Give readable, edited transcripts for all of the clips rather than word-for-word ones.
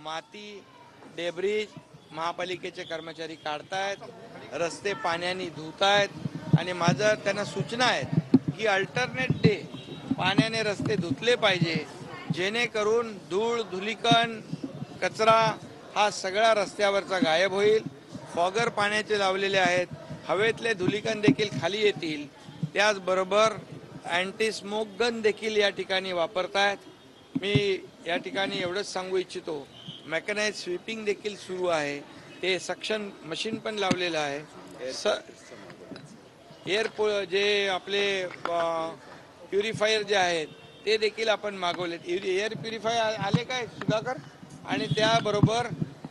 माती डेब्रिज महापालिकेचे कर्मचारी काढतायत, रस्ते पाण्याने धुतायत आणि माझं त्यांना सूचना आहेत की अल्टरनेट डे पाण्याने रस्ते धुतले पाहिजे, जेणेकरून धूळ धुलीकण कचरा हा सगळा रस्त्यावरचा गायब होईल. फॉगर पाण्याचे लावलेले आहेत, हवेतले धुलीकण देखील खाली येतील. त्याचबरोबर अँटी स्मोक गन देखील या ठिकाणी वापरतायत. मी या ठिकाणी एवढंच सांगू इच्छितो, मेकॅनाइज स्वीपिंग देखील सुरू आहे, ते सक्शन मशीन पण लावलेलं आहे. एअर जे आपले प्युरिफायर जे आहेत ते देखील आपण मागवलेत. एअर प्युरिफायर आले काय सुधाकर? आणि त्याबरोबर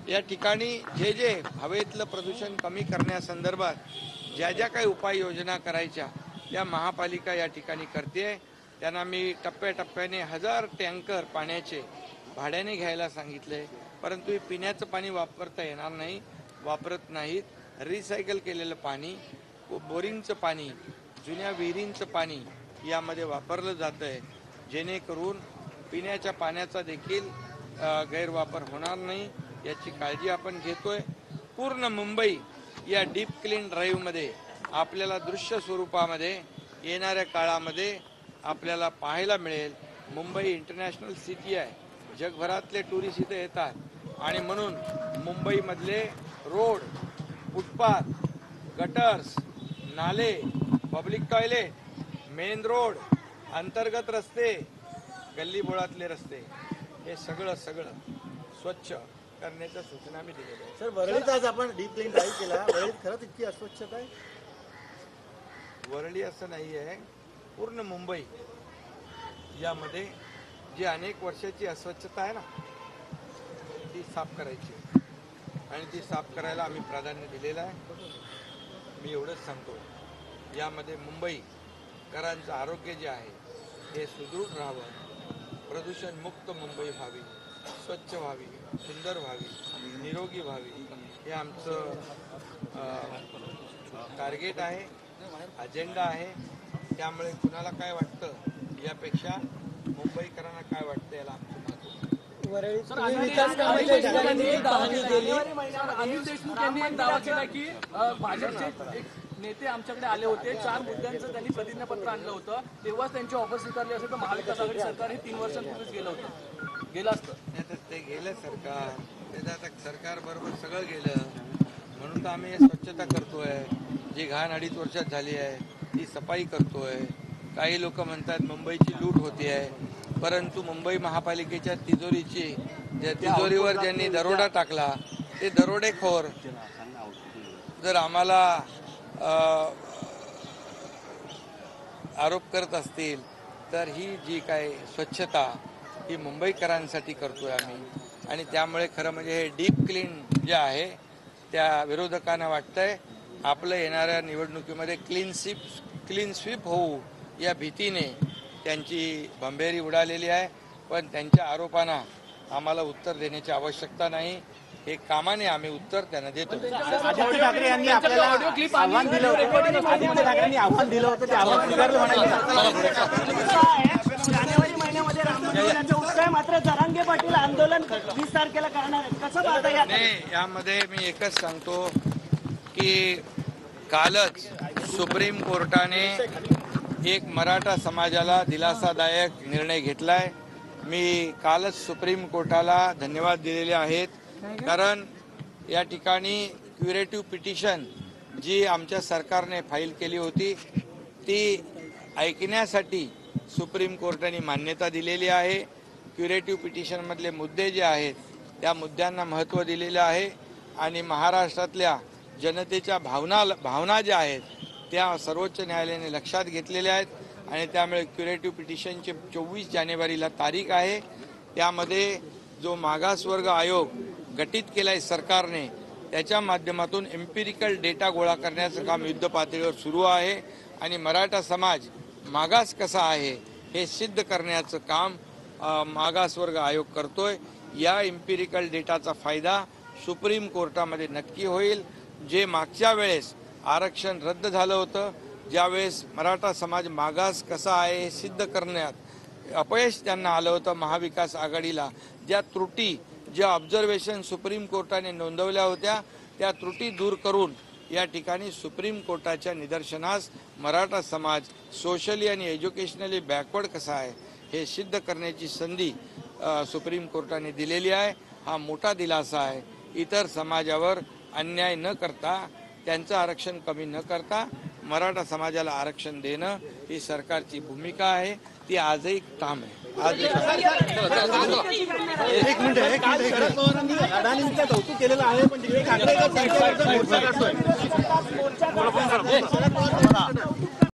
या ठिकाणी जे जे हवेतलं प्रदूषण कमी करण्यासंदर्भात ज्या ज्या काही उपाययोजना करायच्या त्या महापालिका या ठिकाणी करते. त्यांना मी टप्प्याटप्प्याने 1000 टँकर पाण्याचे भाड्याने घ्यायला सांगितले, परंतु हे पिण्याचं पाणी वापरता येणार नाही, वापरत नाहीत. रिसायकल केलेलं पाणी, बोरिंगचं पाणी, जुन्या विहिरींचं पाणी यामध्ये वापरलं जातं आहे, जेणेकरून पिण्याच्या पाण्याचा देखील गैरवापर होणार नाही याची काळजी आपण घेतोय. पूर्ण मुंबई या डीप क्लीन ड्राईव्हमध्ये आपल्याला दृश्य स्वरूपामध्ये येणाऱ्या काळामध्ये आपल्याला पाहायला मिळेल. मुंबई इंटरनॅशनल सिटी आहे, जगभरातले टुरिस्ट इथे येतात आणि म्हणून मुंबईमधले रोड, फुटपाथ, गटर्स, नाले, पब्लिक टॉयलेट, मेन रोड, अंतर्गत रस्ते, गल्लीबोळातले रस्ते हे सगळं स्वच्छ करण्याच्या सूचना मी दिलेल्या आहेत. सर, वरळीत आज आपण डीप क्लीन ड्राईव्ह केला, वरळीत खरंच इतकी अस्वच्छता आहे? वरळी असं नाही आहे, पूर्ण मुंबई यामध्ये जी अनेक वर्षाची अस्वच्छता आहे ना ती साफ करायची आणि ती साफ करायला आम्ही प्राधान्य दिलेलं आहे. मी एवढंच सांगतो, यामध्ये मुंबईकरांचं आरोग्य जे आहे हे सुदृढ राहावं, प्रदूषणमुक्त मुंबई व्हावी, स्वच्छ व्हावी, सुंदर व्हावी, निरोगी व्हावी, हे आमचं टार्गेट आहे, अजेंडा आहे. त्यामुळे कुणाला काय वाटतं यापेक्षा मुंबईकरांना काय वाटतं याला आमचं महत्त्व. अनिल देशमुख यांनी एक दावा केला की भाजपचे एक नेते आमच्याकडे आले होते, 4 मुद्द्यांचं त्यांनी प्रतिज्ञापत्र आणलं होतं, तेव्हाच त्यांची ऑफर स्वीकारली असेल तर महाविकास आघाडी सरकार हे 3 वर्षांपूर्वीच गेलं असतं. ते गेलं सरकार, ते आता सरकार बरोबर सगळं गेलं, म्हणून तर आम्ही स्वच्छता करतोय. जी घाण 2.5 वर्षात झाली आहे ती सफाई करतोय. काही लोक म्हणतात मुंबईची लूट होती आहे, परंतु मुंबई महापालिकेच्या तिजोरीवर ज्यांनी दरोडा टाकला ते दरोडेखोर जर आम्हाला आरोप करत असतील तर ही जी काय स्वच्छता ही मुंबईकरांसाठी करतोय आम्ही. आणि त्यामुळे खरं म्हणजे हे डीप क्लीन जे आहे त्या विरोधकांना वाटतंय आपलं येणाऱ्या निवडणुकीमध्ये क्लीन स्वीप होऊ या भीतीने त्यांची भंभेरी उडालेली आहे. पण त्यांच्या आरोपांना आम्हाला उत्तर देण्याची आवश्यकता नाही, हे कामाने आम्ही उत्तर त्यांना देतो. आदित्य ठाकरे यांनी आपल्याला आव्हान दिलं होतं, आदित्य ठाकरेंनी आव्हान दिलं होतं, ते आव्हान स्वीकारलं जानेवारी महिन्यामध्ये राम मंदिराचा उत्सव, मात्र जरांगे पाटील आंदोलन 20 तारखेला करणार आहेत, कसं पाहता यामध्ये मी एकच सांगतो की कालच सुप्रीम कोर्टाने एक मराठा समाजाला दिलासादायक निर्णय घेतलाय. मी कालच सुप्रीम कोर्टाला धन्यवाद दिलेले आहेत, कारण या ठिकाणी क्युरेटिव्ह पिटिशन जी आमच्या सरकारने फाईल केली होती ती ऐकण्यासाठी सुप्रीम कोर्टाने मान्यता दिलेली आहे. क्युरेटिव्ह पिटिशनमधले मुद्दे जे आहेत त्या मुद्द्यांना महत्त्व दिलेलं आहे आणि महाराष्ट्रातल्या जनतेच्या भावना ज्या आहेत त्या सर्वोच्च न्यायालयाने लक्षात घेतलेल्या आहेत आणि त्यामुळे क्युरेटिव्ह पिटिशनचे 24 जानेवारीला तारीख आहे. त्यामध्ये जो मागासवर्ग आयोग गठीत केला आहे सरकारने, त्याच्या माध्यमातून एम्पिरिकल डेटा गोळा करण्याचं काम युद्धपातळीवर सुरू आहे आणि मराठा समाज मागास कसा आहे हे सिद्ध करण्याचं काम मागासवर्ग आयोग करतोय. या एम्पिरिकल डेटाचा फायदा सुप्रीम कोर्टामध्ये नक्की होईल. जे मागच्या वेळेस आरक्षण रद्द झालं होतं, ज्यावेळेस मराठा समाज मागास कसा आहे हे सिद्ध करण्यात अपयश त्यांना आलं होतं, महाविकास आघाडीला ज्या त्रुटी ज्या ऑब्झर्वेशन सुप्रीम कोर्टाने नोंदवल्या होत्या त्या त्रुटी दूर करून या ठिकाणी सुप्रीम कोर्टाच्या निदर्शनास मराठा समाज सोशली आणि एज्युकेशनली बॅकवर्ड कसा आहे हे सिद्ध करण्याची संधी सुप्रीम कोर्टाने दिलेली आहे. हा मोठा दिलासा आहे. इतर समाजावर अन्याय न करता त्यांचं आरक्षण कमी न करता मराठा समाजाला आरक्षण देणं ही सरकारची भूमिका आहे. ती आजही ठाम आहे. एक मिनिट शरद पवारांनी अडाणींचं कौतुक केलेलं आहे पण तिकडे ठाकरे गट मोर्चा काढतोय.